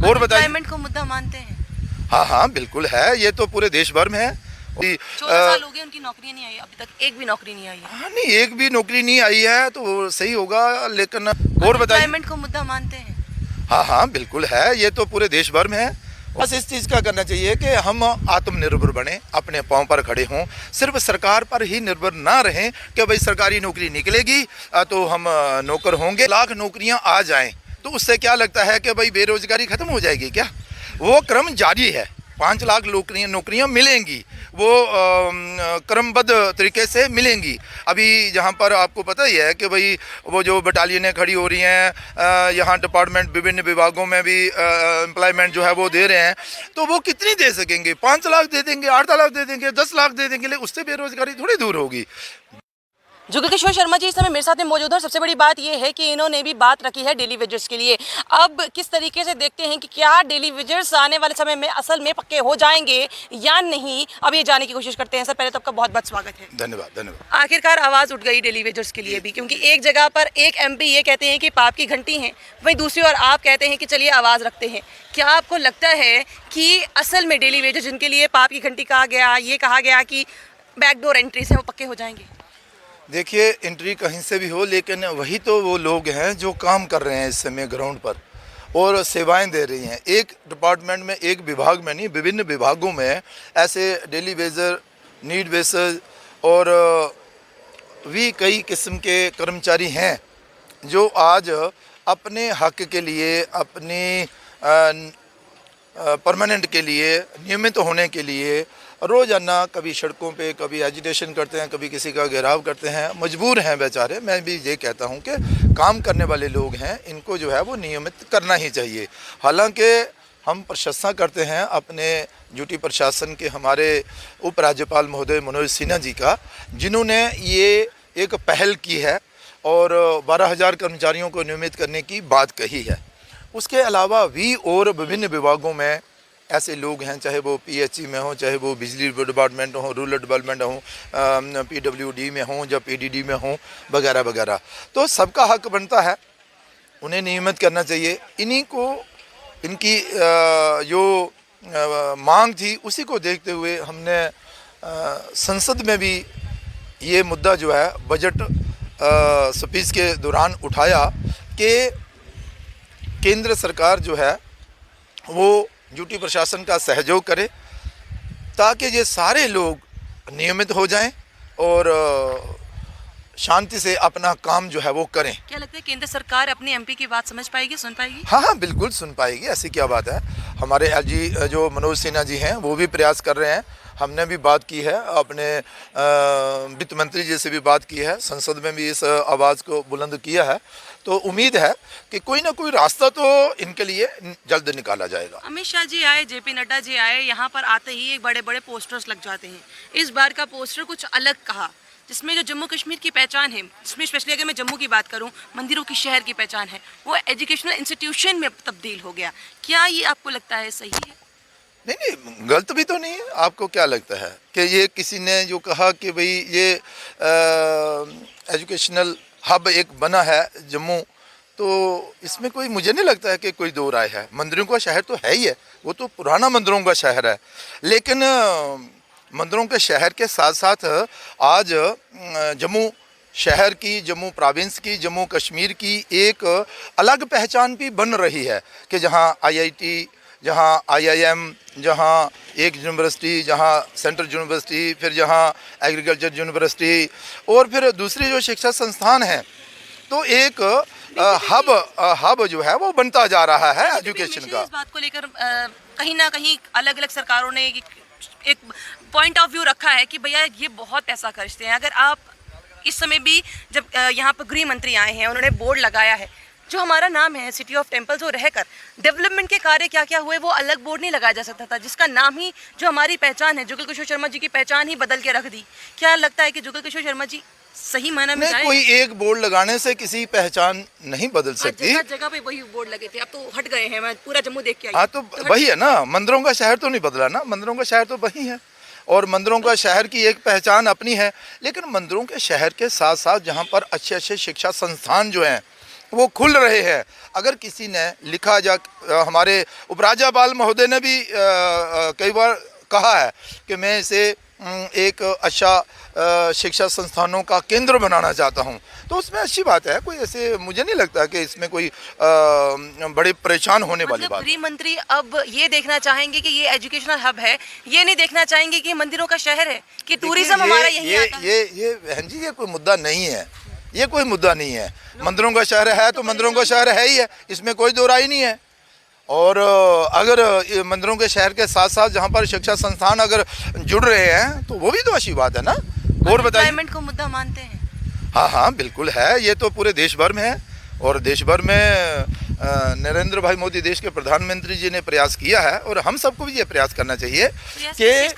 और बताइए। एम्प्लॉयमेंट को मुद्दा मानते हैं? हाँ हाँ बिल्कुल है, ये तो पूरे देश भर में है। 14 साल हो गए उनकी नौकरी नहीं आई, अभी तक एक भी नौकरी नहीं आई है। हाँ नहीं, एक भी नौकरी नहीं आई है तो सही होगा, लेकिन और बताइए। एम्प्लॉयमेंट को मुद्दा मानते हैं? हाँ हाँ बिल्कुल है, ये तो पूरे देश भर में है। बस इस चीज़ का करना चाहिए कि हम आत्मनिर्भर बने, अपने पाँव पर खड़े हों, सिर्फ सरकार पर ही निर्भर ना रहें कि भाई सरकारी नौकरी निकलेगी तो हम नौकर होंगे। लाख नौकरियां आ जाएं तो उससे क्या लगता है कि भाई बेरोजगारी खत्म हो जाएगी क्या? वो क्रम जारी है। 5 लाख नौकरियां मिलेंगी, वो क्रमबद्ध तरीके से मिलेंगी। अभी जहाँ पर आपको पता ही है कि भाई वो जो बटालियनें खड़ी हो रही हैं, यहाँ डिपार्टमेंट विभिन्न विभागों में भी एम्प्लॉयमेंट जो है वो दे रहे हैं, तो वो कितनी दे सकेंगे? 5 लाख दे देंगे, 8 लाख दे देंगे, 10 लाख दे देंगे, लेकिन उससे बेरोजगारी थोड़ी दूर होगी। जुगल किशोर शर्मा जी इस समय मेरे साथ में मौजूद हैं। सबसे बड़ी बात यह है कि इन्होंने भी बात रखी है डेली वेजर्स के लिए। अब किस तरीके से देखते हैं कि क्या डेली वेजर्स आने वाले समय में असल में पक्के हो जाएंगे या नहीं, अब ये जानने की कोशिश करते हैं। सर पहले तो आपका बहुत बहुत स्वागत है। धन्यवाद धन्यवाद। आखिरकार आवाज़ उठ गई डेली वेजर्स के लिए भी, क्योंकि एक जगह पर एक एमपी ये कहते हैं कि पाप की घंटी है, वहीं दूसरी ओर आप कहते हैं कि चलिए आवाज़ रखते हैं। क्या आपको लगता है कि असल में डेली वेजर्स जिनके लिए पाप की घंटी कहा गया, ये कहा गया कि बैकडोर एंट्री से वो पक्के हो जाएंगे? देखिए, एंट्री कहीं से भी हो, लेकिन वही तो वो लोग हैं जो काम कर रहे हैं इस समय ग्राउंड पर और सेवाएं दे रही हैं। एक डिपार्टमेंट में, एक विभाग में नहीं, विभिन्न विभागों में ऐसे डेली वेजर, नीड बेसर और भी कई किस्म के कर्मचारी हैं जो आज अपने हक के लिए, अपनी परमानेंट के लिए, नियमित होने के लिए रोज़ाना कभी सड़कों पे, कभी एजिटेशन करते हैं, कभी किसी का घेराव करते हैं। मजबूर हैं बेचारे। मैं भी ये कहता हूं कि काम करने वाले लोग हैं, इनको जो है वो नियमित करना ही चाहिए। हालांकि हम प्रशंसा करते हैं अपने ड्यूटी प्रशासन के, हमारे उपराज्यपाल महोदय मनोज सिन्हा जी का, जिन्होंने ये एक पहल की है और 12,000 कर्मचारियों को नियमित करने की बात कही है। उसके अलावा भी और विभिन्न विभागों में ऐसे लोग हैं, चाहे वो पीएचई में हो, चाहे वो बिजली डिपार्टमेंट हो, रूरल डेवलपमेंट हो, पीडब्ल्यूडी में हो या पीडीडी में हो, वगैरह वगैरह। तो सबका हक बनता है, उन्हें नियमित करना चाहिए। इन्हीं को, इनकी जो मांग थी उसी को देखते हुए हमने संसद में भी ये मुद्दा जो है बजट स्पीच के दौरान उठाया कि केंद्र सरकार जो है वो ड्यूटी प्रशासन का सहयोग करे ताकि ये सारे लोग नियमित हो जाएं और शांति से अपना काम जो है वो करें। क्या लगता है केंद्र सरकार अपने एमपी की बात समझ पाएगी, सुन पाएगी? हाँ हाँ बिल्कुल सुन पाएगी, ऐसी क्या बात है। हमारे एलजी जो मनोज सिन्हा जी हैं वो भी प्रयास कर रहे हैं। हमने भी बात की है, अपने वित्त मंत्री जी से भी बात की है, संसद में भी इस आवाज़ को बुलंद किया है। तो उम्मीद है कि कोई ना कोई रास्ता तो इनके लिए जल्द निकाला जाएगा। अमित शाह जी आए, जेपी नड्डा जी आए, यहाँ पर आते ही एक बड़े बड़े पोस्टर्स लग जाते हैं। इस बार का पोस्टर कुछ अलग कहा, जिसमें जो जम्मू कश्मीर की पहचान है, जिसमें स्पेशली अगर मैं जम्मू की बात करूं, मंदिरों की शहर की पहचान है, वो एजुकेशनल इंस्टीट्यूशन में तब्दील हो गया। क्या ये आपको लगता है सही है? नहीं नहीं, गलत भी तो नहीं है। आपको क्या लगता है कि ये किसी ने जो कहा कि भाई ये एजुकेशनल हब एक बना है जम्मू, तो इसमें कोई, मुझे नहीं लगता है कि कोई दो राय है। मंदिरों का शहर तो है ही है, वो तो पुराना मंदिरों का शहर है, लेकिन मंदिरों के शहर के साथ साथ आज जम्मू शहर की, जम्मू प्रोविंस की, जम्मू कश्मीर की एक अलग पहचान भी बन रही है कि जहाँ आईआईटी, जहाँ आईआईएम, जहाँ एक यूनिवर्सिटी, जहाँ सेंट्रल यूनिवर्सिटी, फिर जहाँ एग्रीकल्चर यूनिवर्सिटी और फिर दूसरी जो शिक्षा संस्थान हैं, तो एक हब जो है वो बनता जा रहा है एजुकेशन का। इस बात को लेकर कहीं ना कहीं अलग अलग सरकारों ने एक पॉइंट ऑफ व्यू रखा है कि भैया ये बहुत पैसा खर्चते हैं। अगर आप इस समय भी, जब यहाँ पर गृह मंत्री आए हैं, उन्होंने बोर्ड लगाया है, जो हमारा नाम है सिटी ऑफ टेम्पल्स, वो रहकर डेवलपमेंट के कार्य क्या क्या हुए वो अलग बोर्ड नहीं लगाया जा सकता था, जिसका नाम ही, जो हमारी पहचान है, जुगल किशोर शर्मा जी की पहचान ही बदल के रख दी। क्या लगता है कि जुगल किशोर शर्मा जी सही मायने में कोई एक बोर्ड लगाने से किसी पहचान नहीं बदल सकती। जगह जगह पे वही बोर्ड लगे थे, अब तो हट गए हैं। मैं पूरा जम्मू देख के आई। हाँ तो वही है ना, मंदिरों का शहर तो नहीं बदला ना, मंदिरों का शहर तो वही है और मंदिरों का शहर की एक पहचान अपनी है। लेकिन मंदिरों के शहर के साथ साथ जहाँ पर अच्छे अच्छे शिक्षा संस्थान जो हैं वो खुल रहे हैं। अगर किसी ने लिखा जा, हमारे उपराज्यपाल महोदय ने भी कई बार कहा है कि मैं इसे एक अच्छा शिक्षा संस्थानों का केंद्र बनाना चाहता हूं, तो उसमें अच्छी बात है। कोई ऐसे मुझे नहीं लगता कि इसमें कोई बड़े परेशान होने वाली बात। गृह मंत्री अब ये देखना चाहेंगे कि ये एजुकेशनल हब है, ये नहीं देखना चाहेंगे कि मंदिरों का शहर है, कि टूरिज्म हमारा यही आता है। ये बहन जी, ये कोई मुद्दा नहीं है, ये कोई मुद्दा नहीं है। मंदिरों का शहर है तो मंदिरों का शहर है ही है, इसमें कोई दो राय नहीं है। और अगर मंदिरों के शहर के साथ साथ जहाँ पर शिक्षा संस्थान अगर जुड़ रहे हैं तो वो भी तो अच्छी बात है ना। और बताइए, एम्प्लॉयमेंट को मुद्दा मानते हैं? हाँ हाँ बिल्कुल है, ये तो पूरे देश भर में है। और देश भर में नरेंद्र भाई मोदी देश के प्रधानमंत्री जी ने प्रयास किया है, और हम सबको भी ये प्रयास करना चाहिए कि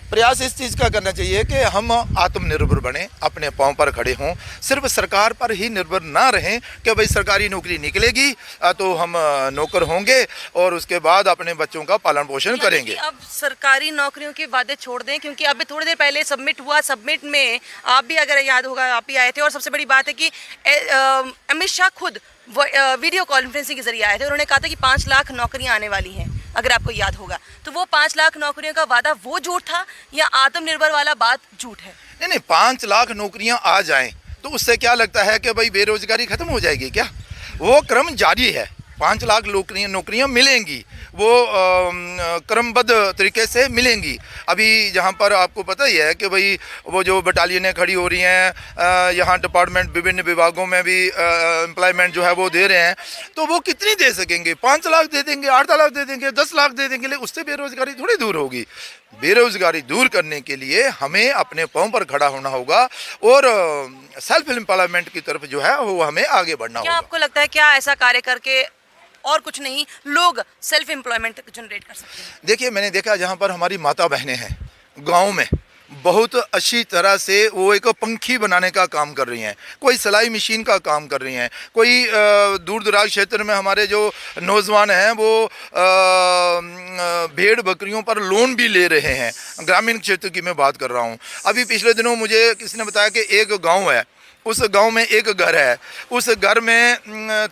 प्रयास इस चीज़ का करना चाहिए कि हम आत्मनिर्भर बने, अपने पाँव पर खड़े हों, सिर्फ सरकार पर ही निर्भर ना रहें कि भाई सरकारी नौकरी निकलेगी तो हम नौकर होंगे और उसके बाद अपने बच्चों का पालन पोषण करेंगे। अब सरकारी नौकरियों की बातें छोड़ दें, क्योंकि अभी थोड़ी देर पहले सबमिट हुआ, सबमिट में आप भी अगर याद होगा आप भी आए थे, और सबसे बड़ी बात है कि अमित शाह खुद वीडियो कॉन्फ्रेंसिंग के जरिए आए थे। उन्होंने कहा था कि 5 लाख नौकरियां आने वाली हैं, अगर आपको याद होगा। तो वो 5 लाख नौकरियों का वादा वो झूठ था या आत्मनिर्भर वाला बात झूठ है? नहीं, 5 लाख नौकरियां आ जाएं तो उससे क्या लगता है कि भाई बेरोजगारी खत्म हो जाएगी क्या? वो क्रम जारी है, 5 लाख नौकरियां मिलेंगी, वो क्रमबद्ध तरीके से मिलेंगी। अभी जहाँ पर आपको पता ही है कि भाई वो जो बटालियनें खड़ी हो रही हैं, यहाँ डिपार्टमेंट विभिन्न विभागों में भी एम्प्लॉयमेंट जो है वो दे रहे हैं, तो वो कितनी दे सकेंगे? 5 लाख दे देंगे, 8 लाख दे देंगे, 10 लाख दे देंगे, लेकिन उससे बेरोजगारी थोड़ी दूर होगी। बेरोजगारी दूर करने के लिए हमें अपने पाँव पर खड़ा होना होगा और सेल्फ एम्प्लॉयमेंट की तरफ जो है वो हमें आगे बढ़ना होगा। क्या आपको लगता है क्या ऐसा कार्य करके और कुछ नहीं लोग सेल्फ एम्प्लॉयमेंट जनरेट कर सकते हैं? देखिए, मैंने देखा जहाँ पर हमारी माता बहनें हैं गांव में, बहुत अच्छी तरह से वो एक पंखी बनाने का काम कर रही हैं, कोई सिलाई मशीन का काम कर रही हैं, कोई दूर दराज क्षेत्र में हमारे जो नौजवान हैं वो भेड़ बकरियों पर लोन भी ले रहे हैं। ग्रामीण क्षेत्र की मैं बात कर रहा हूँ। अभी पिछले दिनों मुझे किसी ने बताया कि एक गाँव है, उस गांव में एक घर है, उस घर में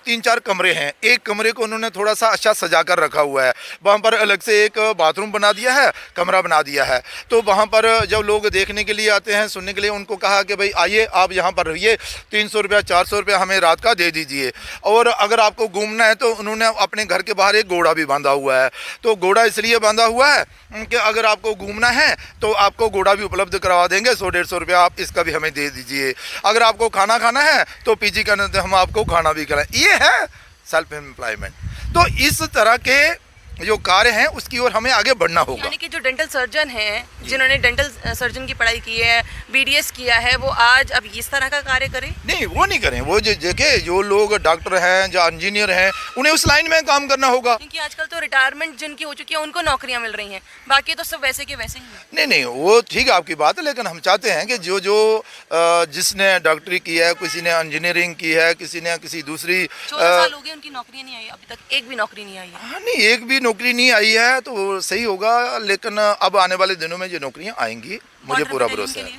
3-4 कमरे हैं। एक कमरे को उन्होंने थोड़ा सा अच्छा सजा कर रखा हुआ है, वहाँ पर अलग से एक बाथरूम बना दिया है, कमरा बना दिया है। तो वहाँ पर जब लोग देखने के लिए आते हैं, सुनने के लिए, उनको कहा कि भाई आइए आप यहाँ पर रहिए, 300 रुपया 400 रुपया हमें रात का दे दीजिए। और अगर आपको घूमना है तो उन्होंने अपने घर के बाहर एक घोड़ा भी बांधा हुआ है। तो घोड़ा इसलिए बांधा हुआ है कि अगर आपको घूमना है तो आपको घोड़ा भी उपलब्ध करवा देंगे, 100-150 रुपया आप इसका भी हमें दे दीजिए। अगर आपको खाना खाना है तो पीजी करना, तो हम आपको खाना भी कराएं। ये है सेल्फ एम्प्लॉयमेंट। तो इस तरह के जो कार्य हैं उसकी ओर हमें आगे बढ़ना होगा। यानी कि जो डेंटल सर्जन हैं, जिन्होंने डेंटल सर्जन की पढ़ाई की है, बीडीएस किया है, वो आज अब इस तरह का कार्य करें? नहीं, वो नहीं करें। वो देखिए, जो लोग डॉक्टर हैं, जो इंजीनियर हैं, उन्हें उस लाइन में काम करना होगा। क्योंकि आजकल तो रिटायरमेंट जिनकी हो चुकी है उनको नौकरियां मिल रही हैं, बाकी तो सब वैसे के वैसे ही हैं। नहीं, वो ठीक है आपकी बात है, लेकिन हम चाहते हैं कि जो जिसने डॉक्टरी की है, किसी ने इंजीनियरिंग की है, किसी ने किसी दूसरी 14 साल हो गए उनकी नौकरियां नहीं आई, अभी तक एक भी नौकरी नहीं आई है। हाँ, नहीं, एक भी नौकरी नहीं आई है तो सही होगा, लेकिन अब आने वाले दिनों में जो नौकरियां आएंगी मुझे पूरा भरोसा है।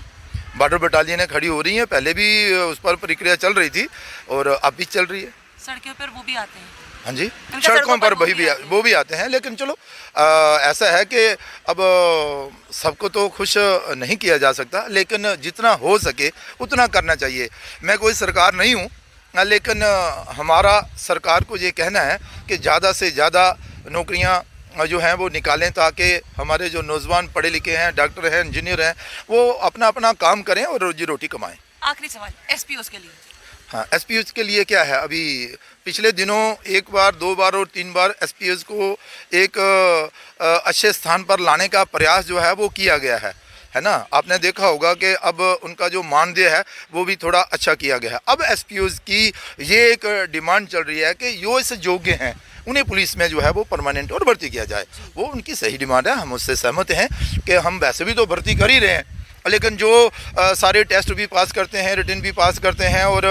बॉर्डर बटालियनें खड़ी हो रही हैं, पहले भी उस पर प्रक्रिया चल रही थी और अब भी चल रही है। सड़कों पर वो भी आते हैं? हाँ जी, सड़कों पर वो भी आते हैं, लेकिन चलो ऐसा है कि अब सबको तो खुश नहीं किया जा सकता, लेकिन जितना हो सके उतना करना चाहिए। मैं कोई सरकार नहीं हूँ, लेकिन हमारा सरकार को ये कहना है कि ज़्यादा से ज़्यादा नौकरियाँ जो हैं वो निकालें, ताकि हमारे जो नौजवान पढ़े लिखे हैं, डॉक्टर हैं, इंजीनियर हैं, वो अपना अपना काम करें और रोजी रोटी कमाएं। आखिरी सवाल एसपीओस के लिए। हाँ, एसपीओस के लिए क्या है, अभी पिछले दिनों 1 बार 2 बार और 3 बार एसपीओस को एक अच्छे स्थान पर लाने का प्रयास जो है वो किया गया है ना। आपने देखा होगा कि अब उनका जो मानदेय है वो भी थोड़ा अच्छा किया गया है। अब एसपीओस की ये एक डिमांड चल रही है कि जो इस योग्य हैं उन्हें पुलिस में जो है वो परमानेंट और भर्ती किया जाए। वो उनकी सही डिमांड है, हम उससे सहमत हैं कि हम वैसे भी तो भर्ती कर ही रहे हैं, लेकिन जो सारे टेस्ट भी पास करते हैं, रिटन भी पास करते हैं, और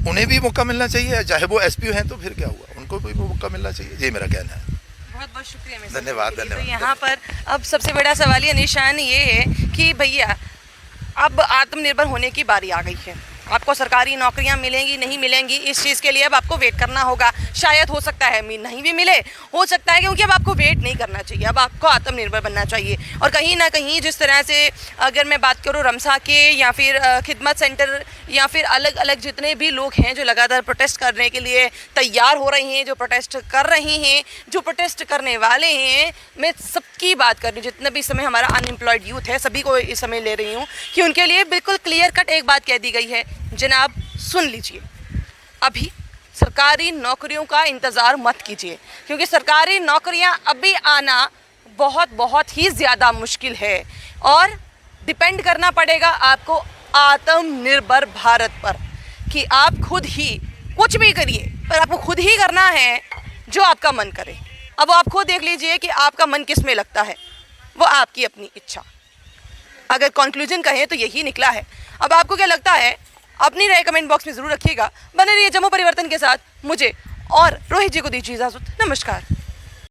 उन्हें भी मौका मिलना चाहिए, चाहे वो एसपीओ हैं तो फिर क्या हुआ, उनको भी मौका मिलना चाहिए, ये मेरा कहना है। बहुत बहुत शुक्रिया। धन्यवाद। तो यहाँ पर अब सबसे बड़ा सवालिया निशान ये है कि भैया अब आत्मनिर्भर होने की बारी आ गई है। आपको सरकारी नौकरियां मिलेंगी नहीं मिलेंगी, इस चीज़ के लिए अब आपको वेट करना होगा। शायद हो सकता है नहीं भी मिले, हो सकता है क्योंकि अब आपको वेट नहीं करना चाहिए, अब आपको आत्मनिर्भर बनना चाहिए। और कहीं ना कहीं जिस तरह से अगर मैं बात करूँ रमसा के या फिर खिदमत सेंटर या फिर अलग अलग जितने भी लोग हैं जो लगातार प्रोटेस्ट करने के लिए तैयार हो रहे हैं, जो प्रोटेस्ट कर रहे हैं, जो प्रोटेस्ट करने वाले हैं, मैं सबकी बात कर रही हूँ, जितने भी इस समय हमारा अनएम्प्लॉयड यूथ है सभी को इस समय ले रही हूँ कि उनके लिए बिल्कुल क्लियर कट एक बात कह दी गई है, जनाब सुन लीजिए, अभी सरकारी नौकरियों का इंतज़ार मत कीजिए, क्योंकि सरकारी नौकरियां अभी आना बहुत बहुत ही ज़्यादा मुश्किल है और डिपेंड करना पड़ेगा आपको आत्मनिर्भर भारत पर कि आप खुद ही कुछ भी करिए, पर आपको खुद ही करना है जो आपका मन करे। अब आप खुद देख लीजिए कि आपका मन किस में लगता है, वो आपकी अपनी इच्छा। अगर कंक्लूजन कहें तो यही निकला है। अब आपको क्या लगता है अपनी राय कमेंट बॉक्स में ज़रूर रखिएगा। बने रहिए जम्मू परिवर्तन के साथ। मुझे और रोहित जी को दीजिए इजाज़त। नमस्कार।